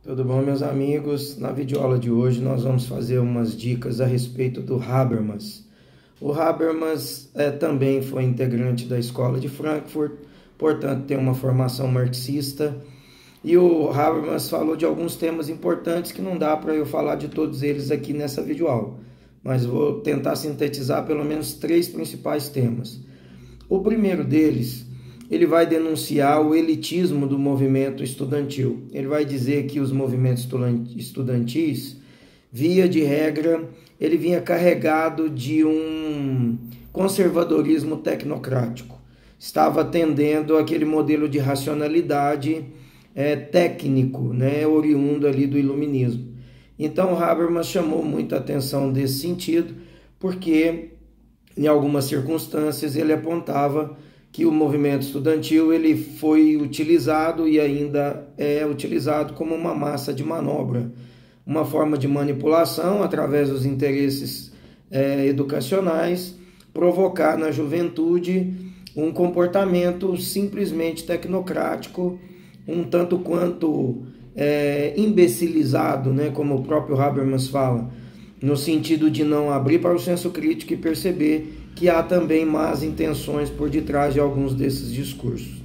Tudo bom, meus amigos? Na videoaula de hoje nós vamos fazer umas dicas a respeito do Habermas. O Habermas também foi integrante da Escola de Frankfurt, portanto tem uma formação marxista. E o Habermas falou de alguns temas importantes que não dá para eu falar de todos eles aqui nessa videoaula, mas vou tentar sintetizar pelo menos 3 principais temas. O primeiro deles, ele vai denunciar o elitismo do movimento estudantil. Ele vai dizer que os movimentos estudantis, via de regra, ele vinha carregado de um conservadorismo tecnocrático. Estava atendendo aquele modelo de racionalidade técnico, oriundo ali do iluminismo. Então Habermas chamou muita atenção desse sentido, porque em algumas circunstâncias ele apontava que o movimento estudantil ele foi utilizado e ainda é utilizado como uma massa de manobra, uma forma de manipulação através dos interesses educacionais, provocar na juventude um comportamento simplesmente tecnocrático, um tanto quanto imbecilizado, como o próprio Habermas fala, no sentido de não abrir para o senso crítico e perceber que há também más intenções por detrás de alguns desses discursos.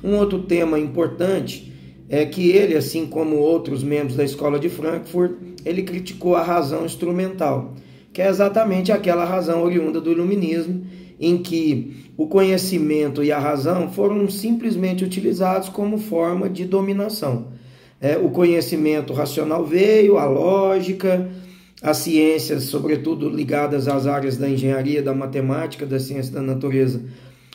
Um outro tema importante é que ele, assim como outros membros da Escola de Frankfurt, ele criticou a razão instrumental, que é exatamente aquela razão oriunda do iluminismo, em que o conhecimento e a razão foram simplesmente utilizados como forma de dominação. O conhecimento racional veio, a lógica, as ciências, sobretudo ligadas às áreas da engenharia, da matemática, da ciência da natureza,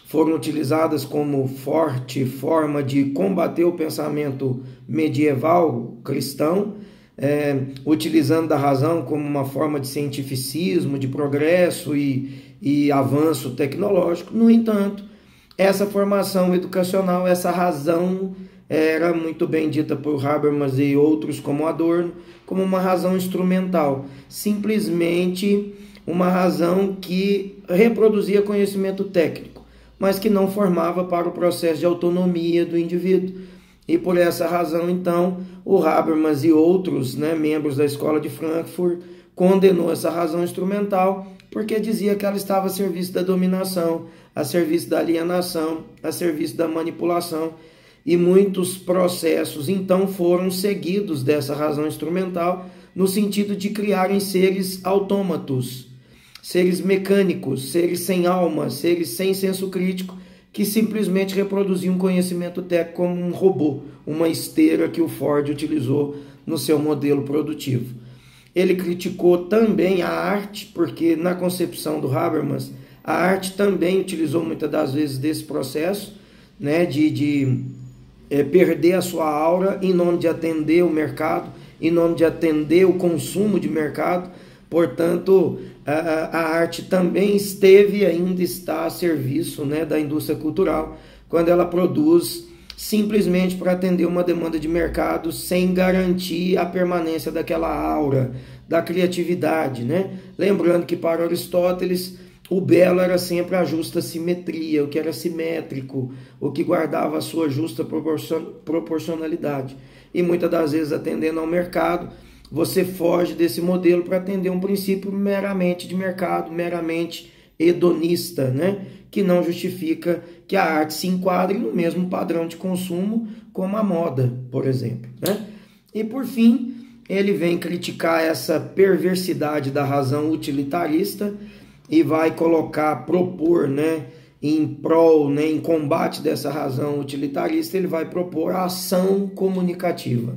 foram utilizadas como forte forma de combater o pensamento medieval cristão, utilizando a razão como uma forma de cientificismo, de progresso e avanço tecnológico. No entanto, essa formação educacional, essa razão era muito bem dita por Habermas e outros como Adorno, como uma razão instrumental, simplesmente uma razão que reproduzia conhecimento técnico, mas que não formava para o processo de autonomia do indivíduo. E por essa razão, então, o Habermas e outros membros da Escola de Frankfurt condenou essa razão instrumental, porque dizia que ela estava a serviço da dominação, a serviço da alienação, a serviço da manipulação. E muitos processos, então, foram seguidos dessa razão instrumental no sentido de criarem seres autômatos, seres mecânicos, seres sem alma, seres sem senso crítico, que simplesmente reproduziam conhecimento técnico como um robô, uma esteira que o Ford utilizou no seu modelo produtivo. Ele criticou também a arte, porque na concepção do Habermas, a arte também utilizou muitas das vezes desse processo, de perder a sua aura em nome de atender o mercado, em nome de atender o consumo de mercado. Portanto, a arte também esteve e ainda está a serviço da indústria cultural, quando ela produz simplesmente para atender uma demanda de mercado sem garantir a permanência daquela aura, da criatividade. Lembrando que para Aristóteles, o belo era sempre a justa simetria, o que era simétrico, o que guardava a sua justa proporcionalidade. E muitas das vezes, atendendo ao mercado, você foge desse modelo para atender um princípio meramente de mercado, meramente hedonista, que não justifica que a arte se enquadre no mesmo padrão de consumo como a moda, por exemplo. E por fim, ele vem criticar essa perversidade da razão utilitarista e vai propor, em prol, em combate dessa razão utilitarista, ele vai propor a ação comunicativa,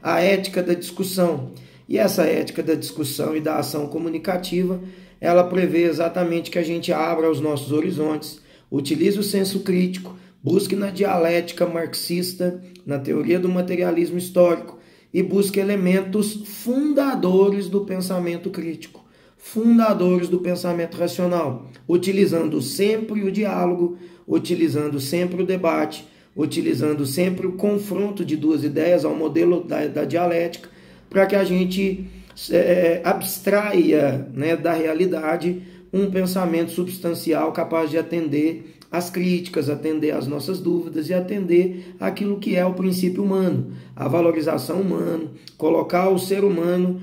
a ética da discussão. E essa ética da discussão e da ação comunicativa, ela prevê exatamente que a gente abra os nossos horizontes, utilize o senso crítico, busque na dialética marxista, na teoria do materialismo histórico, e busque elementos fundadores do pensamento crítico, fundadores do pensamento racional, utilizando sempre o diálogo, utilizando sempre o debate, utilizando sempre o confronto de duas ideias ao modelo da dialética, para que a gente abstraia da realidade um pensamento substancial capaz de atender às críticas, atender às nossas dúvidas e atender aquilo que é o princípio humano, a valorização humana, colocar o ser humano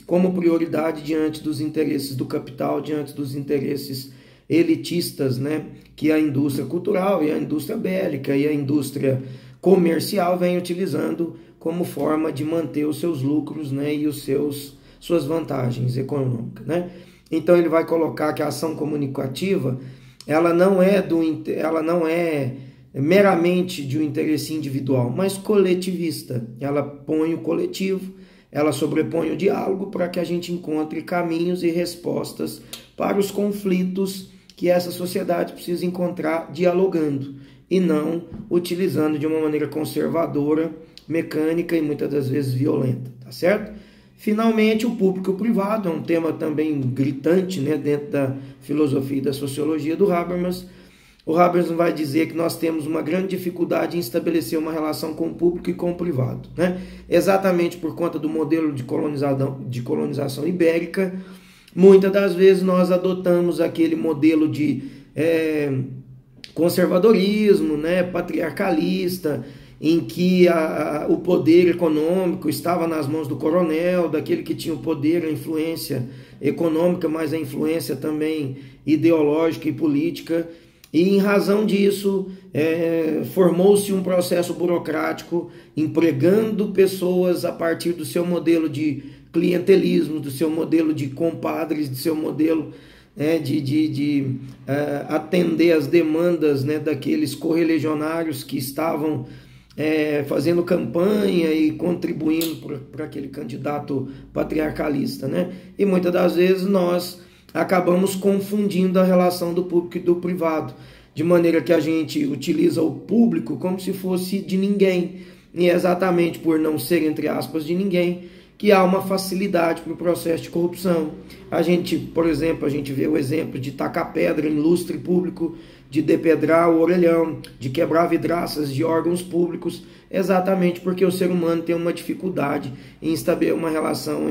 como prioridade diante dos interesses do capital, diante dos interesses elitistas, né, que a indústria cultural e a indústria bélica e a indústria comercial vem utilizando como forma de manter os seus lucros, né, e suas vantagens econômicas, né? Então ele vai colocar que a ação comunicativa ela não é meramente de um interesse individual, mas coletivista. Ela põe o coletivo, ela sobrepõe o diálogo para que a gente encontre caminhos e respostas para os conflitos que essa sociedade precisa encontrar dialogando e não utilizando de uma maneira conservadora, mecânica e muitas das vezes violenta, tá certo? Finalmente, o público e o privado é um tema também gritante, né, dentro da filosofia e da sociologia do Habermas. O Habermas vai dizer que nós temos uma grande dificuldade em estabelecer uma relação com o público e com o privado, né? Exatamente por conta do modelo de colonização ibérica. Muitas das vezes nós adotamos aquele modelo de conservadorismo, né, patriarcalista, em que o poder econômico estava nas mãos do coronel, daquele que tinha o poder, a influência econômica, mas a influência também ideológica e política. E em razão disso, formou-se um processo burocrático empregando pessoas a partir do seu modelo de clientelismo, do seu modelo de compadres, do seu modelo de atender às demandas, né, daqueles correligionários que estavam fazendo campanha e contribuindo para aquele candidato patriarcalista, né? E muitas das vezes nós acabamos confundindo a relação do público e do privado, de maneira que a gente utiliza o público como se fosse de ninguém, e é exatamente por não ser, entre aspas, de ninguém, que há uma facilidade para o processo de corrupção. A gente, por exemplo, a gente vê o exemplo de tacar pedra em lustre público, de depedrar o orelhão, de quebrar vidraças de órgãos públicos, exatamente porque o ser humano tem uma dificuldade em estabelecer uma relação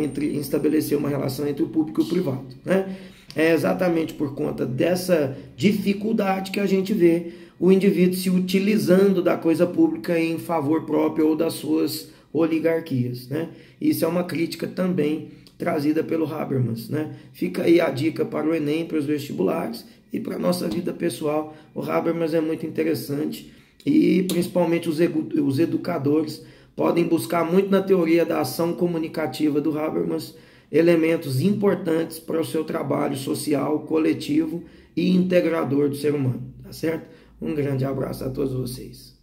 entre o público e o privado, né? É exatamente por conta dessa dificuldade que a gente vê o indivíduo se utilizando da coisa pública em favor próprio ou das suas oligarquias, né? Isso é uma crítica também trazida pelo Habermas, né? Fica aí a dica para o Enem, para os vestibulares e para a nossa vida pessoal. O Habermas é muito interessante e principalmente os educadores podem buscar muito na teoria da ação comunicativa do Habermas elementos importantes para o seu trabalho social, coletivo e integrador do ser humano, tá certo? Um grande abraço a todos vocês.